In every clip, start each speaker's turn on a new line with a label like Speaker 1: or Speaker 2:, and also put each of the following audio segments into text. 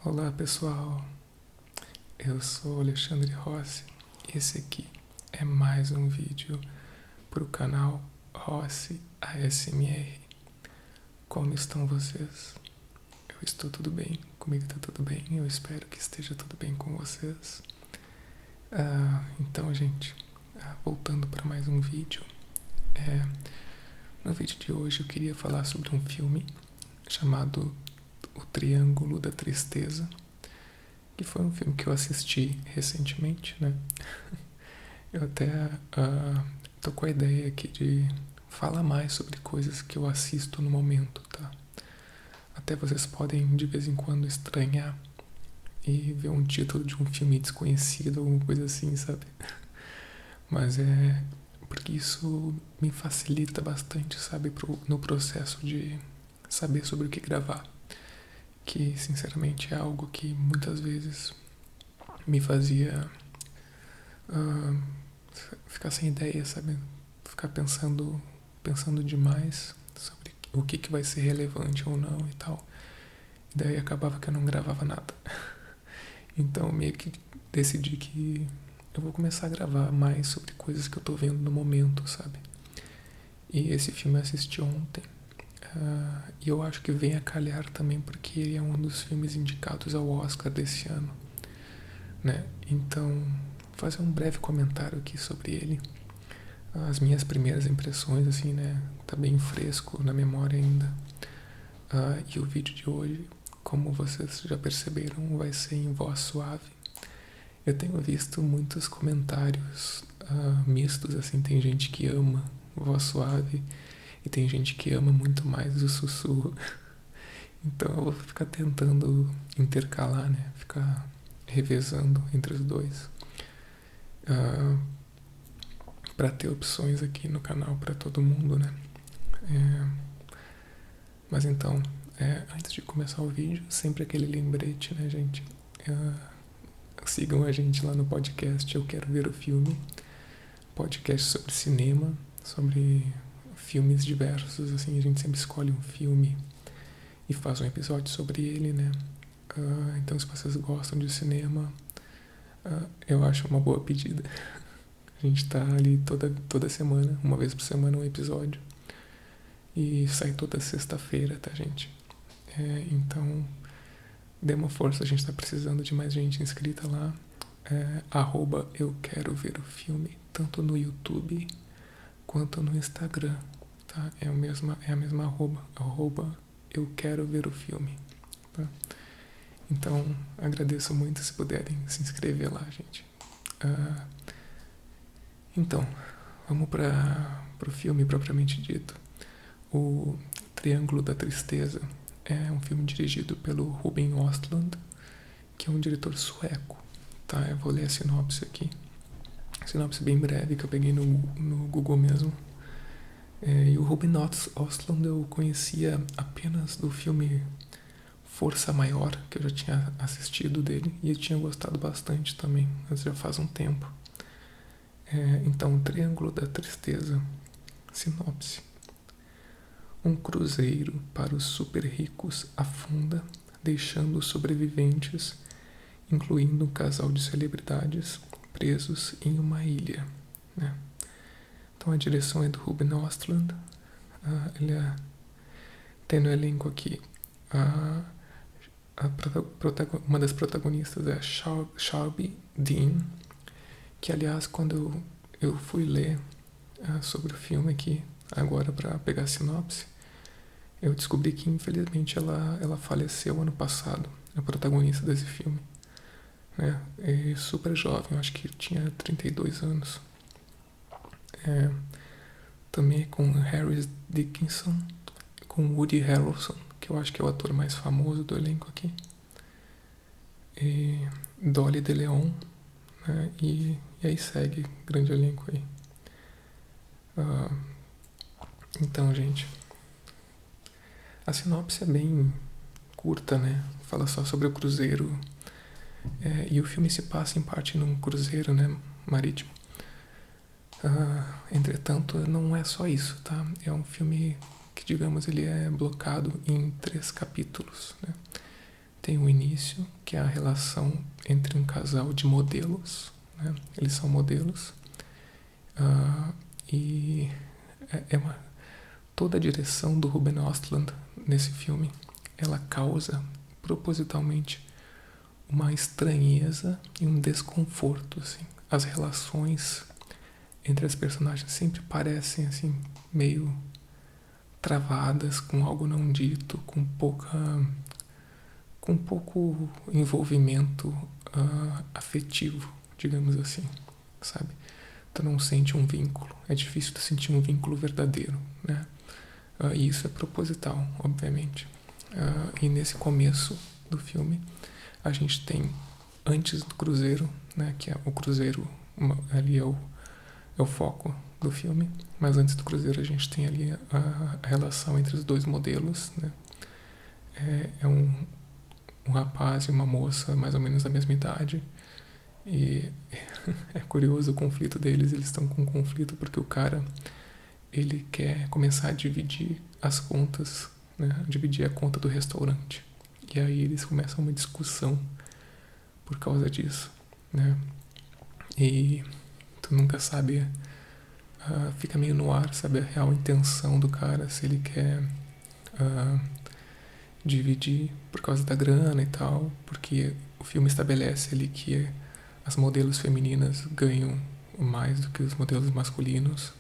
Speaker 1: Olá pessoal, eu sou Alexandre Rossi e esse aqui é mais um vídeo para o canal Rossi ASMR. Como estão vocês? Eu estou tudo bem, comigo está tudo bem, eu espero que esteja tudo bem com vocês. Então gente, voltando para mais um vídeo, no vídeo de hoje eu queria falar sobre um filme chamado O Triângulo da Tristeza, que foi um filme que eu assisti recentemente, né? Eu até tô com a ideia aqui de falar mais sobre coisas que eu assisto no momento, tá? Até vocês podem de vez em quando estranhar e ver um título de um filme desconhecido, alguma coisa assim, sabe? Mas é porque isso me facilita bastante, sabe, no processo de saber sobre o que gravar. Que sinceramente é algo que muitas vezes me fazia ficar sem ideia, sabe? Ficar pensando demais sobre o que vai ser relevante ou não e tal. E daí acabava que eu não gravava nada. Então meio que decidi que eu vou começar a gravar mais sobre coisas que eu tô vendo no momento, sabe? E esse filme eu assisti ontem. E eu acho que vem a calhar também porque ele é um dos filmes indicados ao Oscar desse ano, né? Então, vou fazer um breve comentário aqui sobre ele. As minhas primeiras impressões, assim, né? Tá bem fresco na memória ainda. E o vídeo de hoje, como vocês já perceberam, vai ser em voz suave. Eu tenho visto muitos comentários mistos, assim, tem gente que ama voz suave e tem gente que ama muito mais o sussurro. Então eu vou ficar tentando intercalar, né? Ficar revezando entre os dois. Pra ter opções aqui no canal pra todo mundo, né? Mas então, antes de começar o vídeo, sempre aquele lembrete, né, gente? Sigam a gente lá no podcast Eu Quero Ver o Filme. Podcast sobre cinema, sobre filmes diversos, assim, a gente sempre escolhe um filme e faz um episódio sobre ele, né? Então se vocês gostam de cinema, eu acho uma boa pedida. A gente tá ali toda semana, uma vez por semana um episódio. E sai toda sexta-feira, tá, gente? Então, dê uma força, a gente tá precisando de mais gente inscrita lá. @eu quero ver o filme, tanto no YouTube quanto no Instagram, tá? É a mesma arroba eu quero ver o filme, tá? Então, agradeço muito se puderem se inscrever lá, gente. Então, vamos pro filme propriamente dito. O Triângulo da Tristeza é um filme dirigido pelo Ruben Östlund, que é um diretor sueco, tá? Eu vou ler a sinopse aqui. Sinopse bem breve que eu peguei no Google mesmo. E o Ruben Östlund eu conhecia apenas do filme Força Maior, que eu já tinha assistido dele e eu tinha gostado bastante também, mas já faz um tempo. Então, o Triângulo da Tristeza. Sinopse. Um cruzeiro para os super ricos afunda, deixando os sobreviventes, incluindo um casal de celebridades, presos em uma ilha, né? Então a direção é do Ruben Östlund. Tem no elenco aqui uma das protagonistas é Shelby Dean, que aliás quando eu fui ler sobre o filme aqui agora para pegar a sinopse, eu descobri que infelizmente ela faleceu ano passado, a protagonista desse filme, né? É super jovem, eu acho que tinha 32 anos. Também é com Harris Dickinson, com Woody Harrelson, que eu acho que é o ator mais famoso do elenco aqui, e Dolly DeLeon, né? E aí segue, grande elenco aí. Então, gente, a sinopse é bem curta, né? Fala só sobre o cruzeiro. E o filme se passa em parte num cruzeiro, né, marítimo. Entretanto, não é só isso, tá? É um filme que, digamos, ele é blocado em 3 capítulos, né? Tem o início, que é a relação entre um casal de modelos, né? Eles são modelos, e toda a direção do Ruben Östlund nesse filme, ela causa propositalmente uma estranheza e um desconforto, assim. As relações entre as personagens sempre parecem assim meio travadas, com algo não dito, com pouco envolvimento afetivo, digamos assim, sabe? Tu não sente um vínculo, é difícil tu sentir um vínculo verdadeiro, né? E isso é proposital, obviamente. E nesse começo do filme a gente tem, antes do cruzeiro, né, que é o cruzeiro ali é o foco do filme, mas antes do cruzeiro a gente tem ali a relação entre os dois modelos, né? É um rapaz e uma moça mais ou menos da mesma idade, e é curioso o conflito deles. Eles estão com um conflito porque o cara, ele quer começar a dividir as contas, né? Dividir a conta do restaurante, e aí eles começam uma discussão por causa disso, né? E tu nunca sabe, fica meio no ar, sabe, a real intenção do cara, se ele quer dividir por causa da grana e tal, porque o filme estabelece ali que as modelos femininas ganham mais do que os modelos masculinos.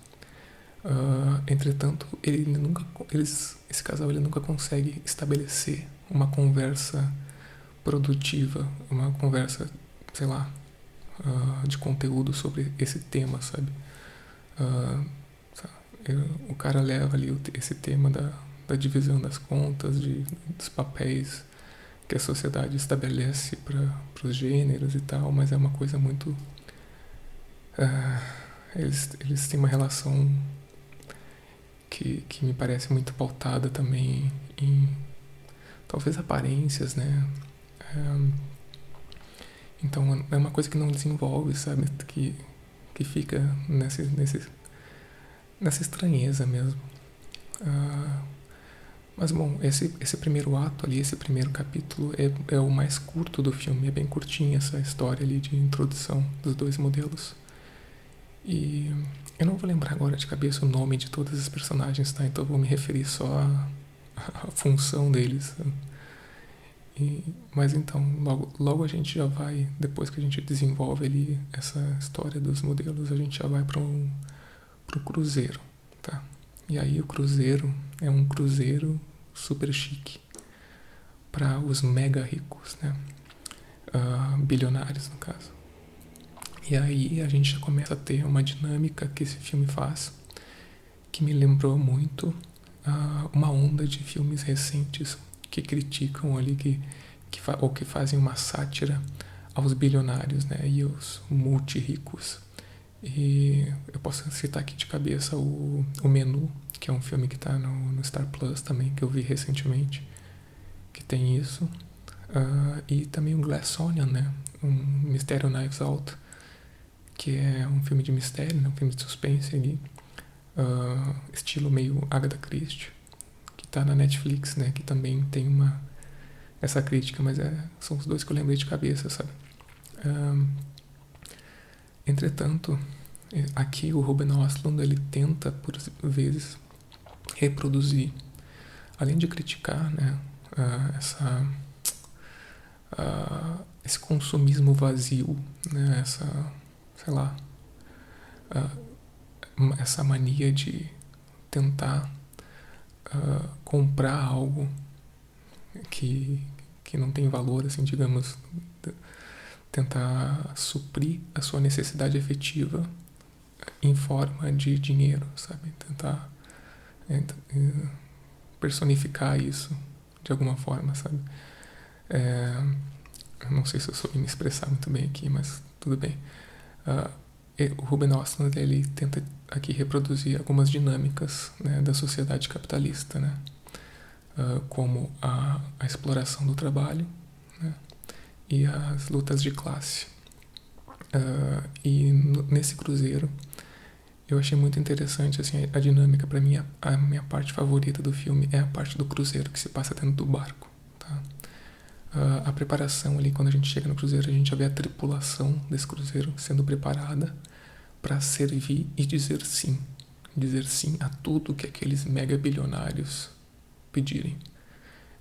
Speaker 1: Entretanto, esse casal ele nunca consegue estabelecer uma conversa produtiva, uma conversa, sei lá, de conteúdo sobre esse tema, sabe? O cara leva ali esse tema da divisão das contas, dos papéis que a sociedade estabelece para os gêneros e tal, mas é uma coisa muito... eles têm uma relação que me parece muito pautada também em talvez aparências, né? Então é uma coisa que não desenvolve, sabe? Que fica nessa estranheza mesmo. Mas bom, esse primeiro ato ali, esse primeiro capítulo é o mais curto do filme. É bem curtinha essa história ali de introdução dos dois modelos. E eu não vou lembrar agora de cabeça o nome de todos os personagens, tá? Então eu vou me referir só à função deles. Mas então, logo a gente já vai, depois que a gente desenvolve ali essa história dos modelos, a gente já vai pro cruzeiro, tá? E aí o cruzeiro é um cruzeiro super chique para os mega ricos, né? Bilionários, no caso. E aí a gente já começa a ter uma dinâmica que esse filme faz, que me lembrou muito uma onda de filmes recentes que criticam ali, ou que fazem uma sátira aos bilionários, né, e aos multi-ricos. E eu posso citar aqui de cabeça o Menu, que é um filme que está no Star Plus também, que eu vi recentemente, que tem isso. E também o Glass Onion, né, um Mistério Knives Out, que é um filme de mistério, né, um filme de suspense ali, estilo meio Agatha Christie, que tá na Netflix, né, que também tem essa crítica, mas são os dois que eu lembrei de cabeça, sabe? Entretanto, aqui o Ruben Östlund, ele tenta por vezes reproduzir, além de criticar, né, esse consumismo vazio, né, sei lá, essa mania de tentar comprar algo que não tem valor, assim, digamos, tentar suprir a sua necessidade efetiva em forma de dinheiro, sabe? Tentar personificar isso de alguma forma, sabe? Eu não sei se eu soube me expressar muito bem aqui, mas tudo bem. O Ruben Östlund, ele tenta aqui reproduzir algumas dinâmicas, né, da sociedade capitalista, né? Como a exploração do trabalho, né, e as lutas de classe. E nesse cruzeiro eu achei muito interessante, assim, a dinâmica. Para mim, a minha parte favorita do filme é a parte do cruzeiro, que se passa dentro do barco, tá? a preparação ali, quando a gente chega no cruzeiro, a gente já vê a tripulação desse cruzeiro sendo preparada para servir e dizer sim a tudo que aqueles mega bilionários pedirem,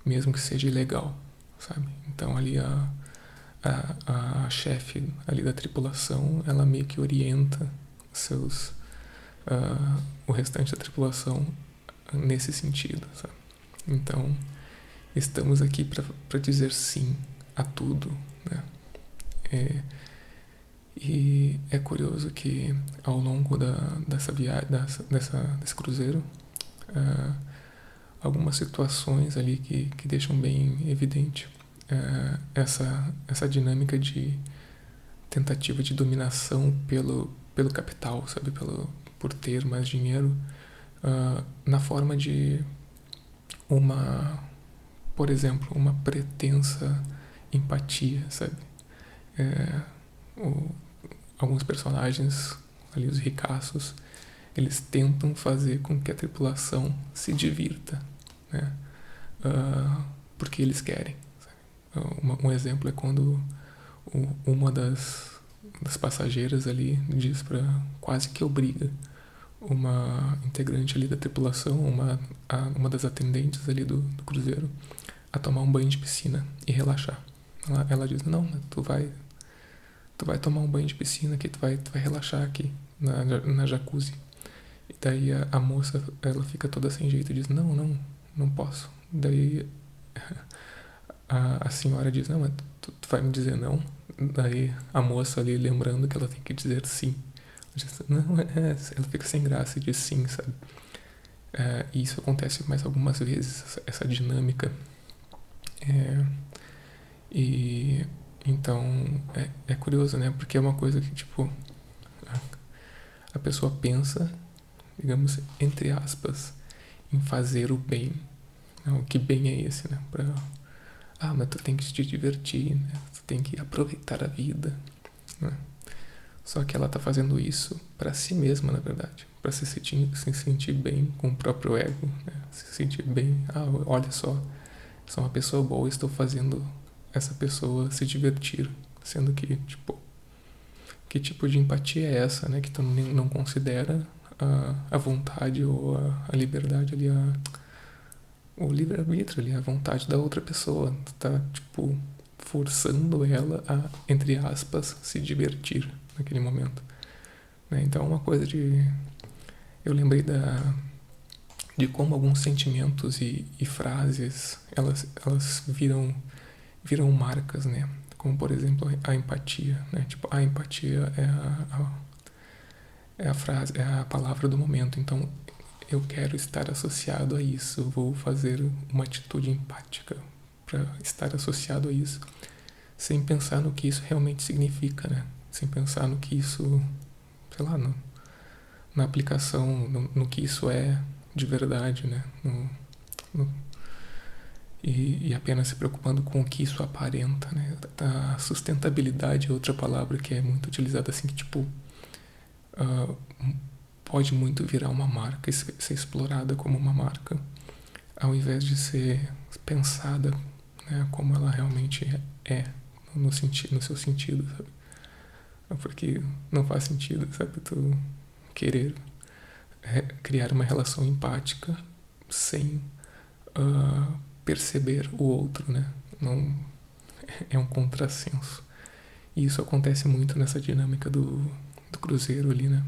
Speaker 1: mesmo que seja ilegal, sabe? Então ali a chefe ali da tripulação, ela meio que orienta o restante da tripulação nesse sentido, sabe? Então, estamos aqui para dizer sim a tudo, né? E é curioso que ao longo dessa viagem, desse cruzeiro, algumas situações ali que deixam bem evidente essa dinâmica de tentativa de dominação pelo capital, sabe? Por ter mais dinheiro, na forma de por exemplo, uma pretensa empatia, sabe? Alguns personagens ali, os ricaços, eles tentam fazer com que a tripulação se divirta, né? Porque eles querem, sabe? Um exemplo é quando uma das passageiras ali diz para quase que obriga uma integrante ali da tripulação, uma das atendentes ali do cruzeiro, a tomar um banho de piscina e relaxar. Ela diz, não, tu vai tomar um banho de piscina aqui, tu vai relaxar aqui na jacuzzi. E daí a moça, ela fica toda sem jeito e diz, não posso. Daí a senhora diz, não, mas tu vai me dizer não? Daí a moça ali, lembrando que ela tem que dizer sim, diz, não, ela fica sem graça e diz sim, sabe? E isso acontece mais algumas vezes, essa dinâmica. E então é curioso, né? Porque é uma coisa que, tipo, a pessoa pensa, digamos, entre aspas, em fazer o bem. Não, que bem é esse, né? Mas tu tem que te divertir, né? Tu tem que aproveitar a vida, né? Só que ela tá fazendo isso para si mesma, na verdade. Para se sentir bem com o próprio ego, né? Se sentir bem, olha só, sou uma pessoa boa, estou fazendo essa pessoa se divertir. Sendo que, tipo, que tipo de empatia é essa, né? Que tu não considera a vontade ou a liberdade ali, o livre-arbítrio ali, a vontade da outra pessoa. Tu tá, tipo, forçando ela a, entre aspas, se divertir naquele momento, né? Então é uma coisa de... Eu lembrei de como alguns sentimentos e frases, elas viram marcas, né? Como, por exemplo, a empatia, né? Tipo, a empatia é a frase, é a palavra do momento. Então, eu quero estar associado a isso, vou fazer uma atitude empática para estar associado a isso, sem pensar no que isso realmente significa, né? Sem pensar no que isso, sei lá, na aplicação, no que isso é de verdade, né? E apenas se preocupando com o que isso aparenta, né? A sustentabilidade é outra palavra que é muito utilizada assim, que tipo, pode muito virar uma marca, ser explorada como uma marca, ao invés de ser pensada, né, como ela realmente é, no seu sentido, sabe? Porque não faz sentido, sabe, tu querer criar uma relação empática sem perceber o outro, né? Não, é um contrassenso. E isso acontece muito nessa dinâmica do cruzeiro ali, né?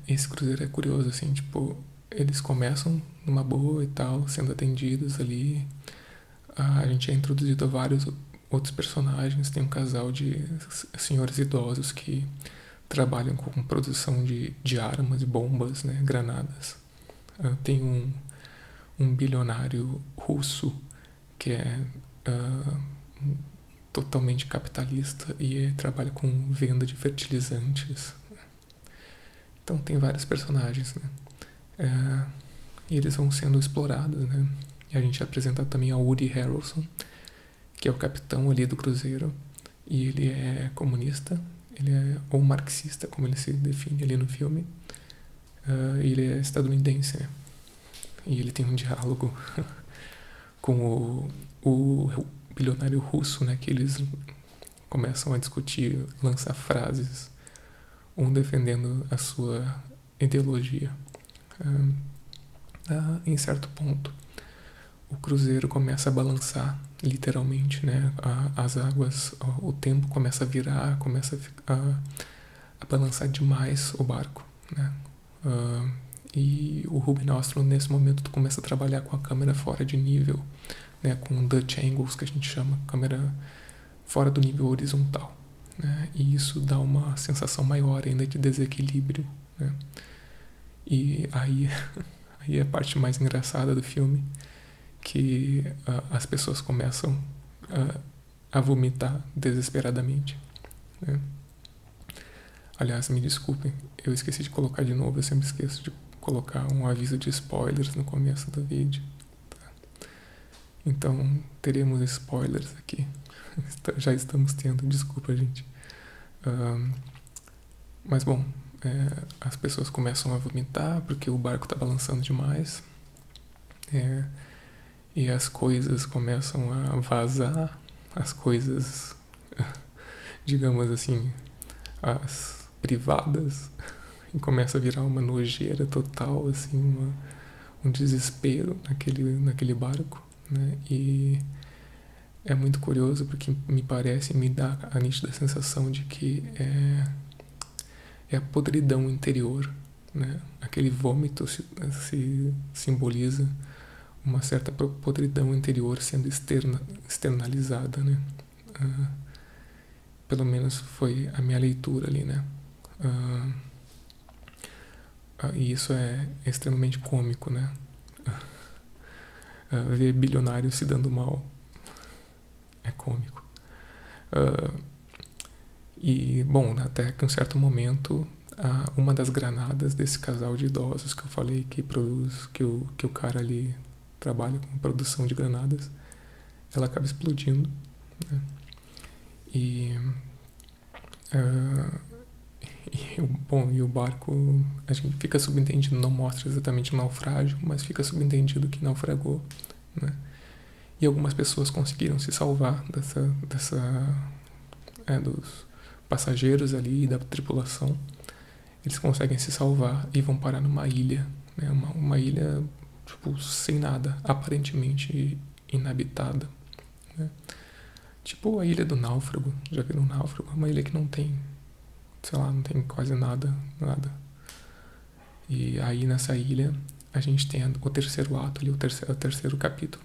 Speaker 1: Esse cruzeiro é curioso, assim, tipo, eles começam numa boa e tal, sendo atendidos ali. A gente é introduzido a vários outros personagens. Tem um casal de senhores idosos que trabalham com produção de armas e bombas, né, granadas. Tem um bilionário russo que é totalmente capitalista e trabalha com venda de fertilizantes. Então tem vários personagens, né? E eles vão sendo explorados, né? E a gente é apresentado também ao Woody Harrelson, que é o capitão ali do cruzeiro, e ele é comunista, ele é ou marxista, como ele se define ali no filme. E ele é estadunidense, né? E ele tem um diálogo com o bilionário russo, né, que eles começam a discutir, lançar frases, um defendendo a sua ideologia. Em certo ponto, o cruzeiro começa a balançar, literalmente, né? As águas, o tempo começa a virar, começa a balançar demais o barco, né? E o Ruben Östlund, nesse momento, começa a trabalhar com a câmera fora de nível, né? Com Dutch angles, que a gente chama, câmera fora do nível horizontal, né? E isso dá uma sensação maior ainda de desequilíbrio, né? E aí é a parte mais engraçada do filme, que as pessoas começam a vomitar desesperadamente, né? Aliás, me desculpem, eu esqueci de colocar de novo, eu sempre esqueço de colocar um aviso de spoilers no começo do vídeo, tá? Então, teremos spoilers aqui. Já estamos tendo, desculpa, gente. Mas bom, as pessoas começam a vomitar porque o barco está balançando demais. E as coisas começam a vazar, as coisas, digamos assim, as privadas, e começa a virar uma nojeira total, assim, um desespero naquele barco, né? E é muito curioso porque me dá a nítida sensação de que é a podridão interior, né? Aquele vômito se simboliza uma certa podridão interior sendo externalizada, né? Pelo menos foi a minha leitura ali, né? E isso é extremamente cômico, né? Ver bilionários se dando mal é cômico. E, bom, até que um certo momento, uma das granadas desse casal de idosos que eu falei que produz, que o cara ali trabalha com produção de granadas, ela acaba explodindo, né? E e o barco, a gente fica subentendido, não mostra exatamente o naufrágio, mas fica subentendido que naufragou, né? E algumas pessoas conseguiram se salvar dos passageiros ali e da tripulação. Eles conseguem se salvar e vão parar numa ilha, né? Uma ilha tipo sem nada, aparentemente inabitada, né? Tipo a ilha do náufrago, já viram um náufrago? É uma ilha que não tem, sei lá, não tem quase nada. E aí nessa ilha a gente tem o terceiro ato ali, o terceiro capítulo,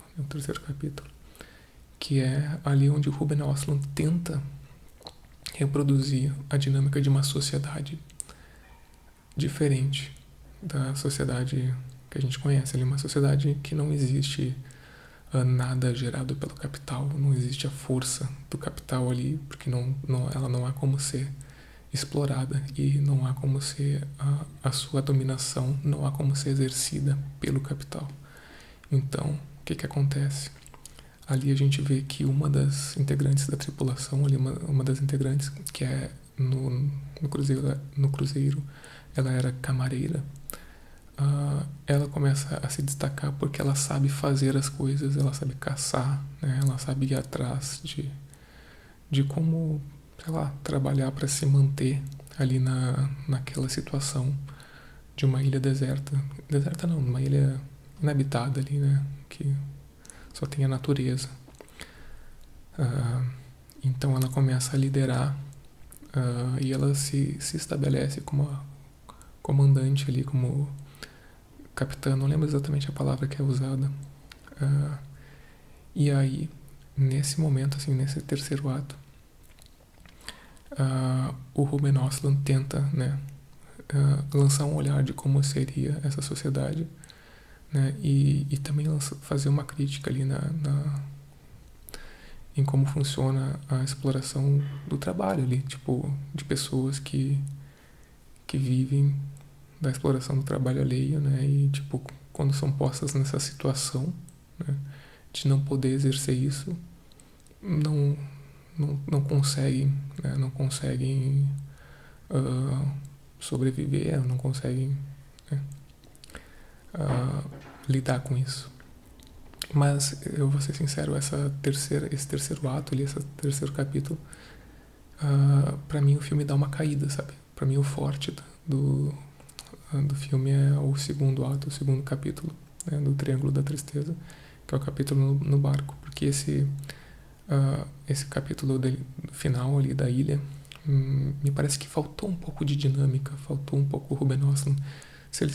Speaker 1: que é ali onde o Ruben Östlund tenta reproduzir a dinâmica de uma sociedade diferente da sociedade que a gente conhece ali, uma sociedade que não existe nada gerado pelo capital, não existe a força do capital ali, porque ela não há como ser explorada e não há como ser a sua dominação, não há como ser exercida pelo capital. Então, o que acontece? Ali a gente vê que uma das integrantes da tripulação, ali uma das integrantes que é no cruzeiro, ela era camareira. Ela começa a se destacar porque ela sabe fazer as coisas, ela sabe caçar, né? Ela sabe ir atrás de como, sei lá, trabalhar para se manter ali naquela situação de uma ilha deserta. Deserta não, uma ilha inabitada ali, né? Que só tem a natureza. Então ela começa a liderar e ela se estabelece como a comandante ali, como capitã, não lembro exatamente a palavra que é usada. E aí, nesse momento, assim, nesse terceiro ato, o Ruben Östlund tenta, né, lançar um olhar de como seria essa sociedade, né, e também fazer uma crítica ali em como funciona a exploração do trabalho ali, tipo, de pessoas que vivem da exploração do trabalho alheio, né, e tipo, quando são postas nessa situação, né, de não poder exercer isso, não conseguem, né, não conseguem sobreviver, não conseguem, né, lidar com isso. Mas eu vou ser sincero, esse terceiro ato ali, esse terceiro capítulo, pra mim o filme dá uma caída, sabe? Pra mim o forte do filme é o segundo ato, o segundo capítulo, né, do Triângulo da Tristeza, que é o capítulo no barco, porque esse capítulo final ali da ilha, me parece que faltou um pouco de dinâmica, faltou um pouco o Ruben Östlund. Se ele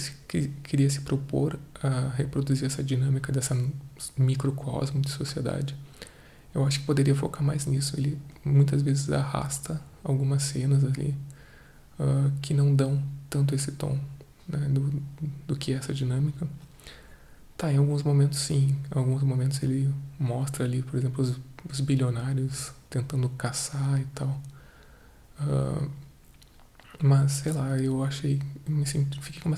Speaker 1: queria se propor a reproduzir essa dinâmica dessa microcosmo de sociedade, eu acho que poderia focar mais nisso. Ele muitas vezes arrasta algumas cenas ali que não dão tanto esse tom, né, do que é essa dinâmica. Tá, em alguns momentos sim, em alguns momentos ele mostra ali, por exemplo, os bilionários tentando caçar e tal. Mas, sei lá, eu achei, fiquei com uma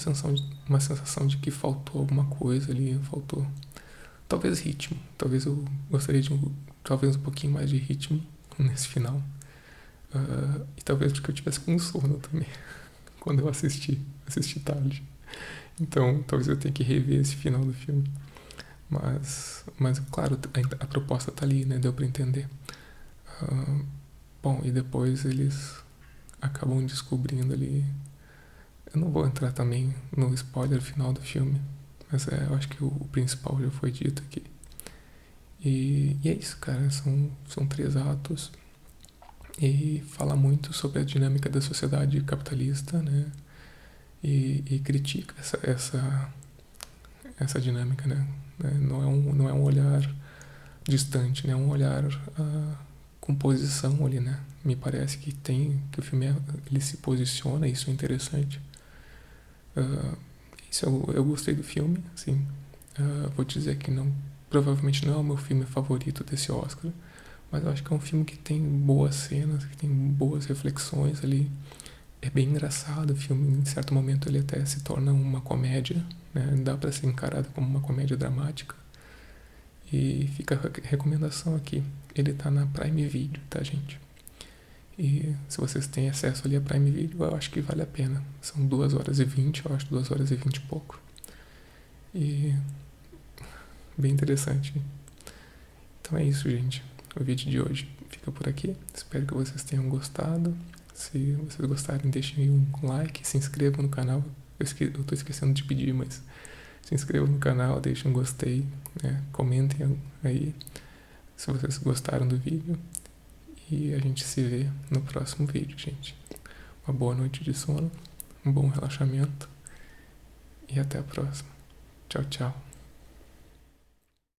Speaker 1: sensação de que faltou alguma coisa ali, faltou talvez ritmo, talvez eu gostaria de talvez um pouquinho mais de ritmo nesse final. E talvez porque eu tivesse com sono também, quando eu assisti tarde. Então, talvez eu tenha que rever esse final do filme. Mas claro, a proposta tá ali, né? Deu pra entender. Bom, e depois eles acabam descobrindo ali. Eu não vou entrar também no spoiler final do filme, mas eu acho que o principal já foi dito aqui. E é isso, cara. São 3 atos. E fala muito sobre a dinâmica da sociedade capitalista, né? E critica essa dinâmica, né? Não é um olhar distante, né? É um olhar com posição ali, né? Me parece que o filme ele se posiciona, isso é interessante. Isso eu gostei do filme, assim. Vou dizer que provavelmente não é o meu filme favorito desse Oscar, mas eu acho que é um filme que tem boas cenas, que tem boas reflexões ali. É bem engraçado o filme, em certo momento ele até se torna uma comédia, né? Dá pra ser encarado como uma comédia dramática. E fica a recomendação aqui. Ele tá na Prime Video, tá, gente? E se vocês têm acesso ali a Prime Video, eu acho que vale a pena. São 2 horas e 20, eu acho 2 horas e 20 e pouco. E bem interessante. Então é isso, gente. O vídeo de hoje fica por aqui. Espero que vocês tenham gostado. Se vocês gostarem, deixem um like, se inscrevam no canal. Eu tô esquecendo de pedir, mas se inscrevam no canal, deixem um gostei, né? Comentem aí se vocês gostaram do vídeo. E a gente se vê no próximo vídeo, gente. Uma boa noite de sono, um bom relaxamento e até a próxima. Tchau, tchau.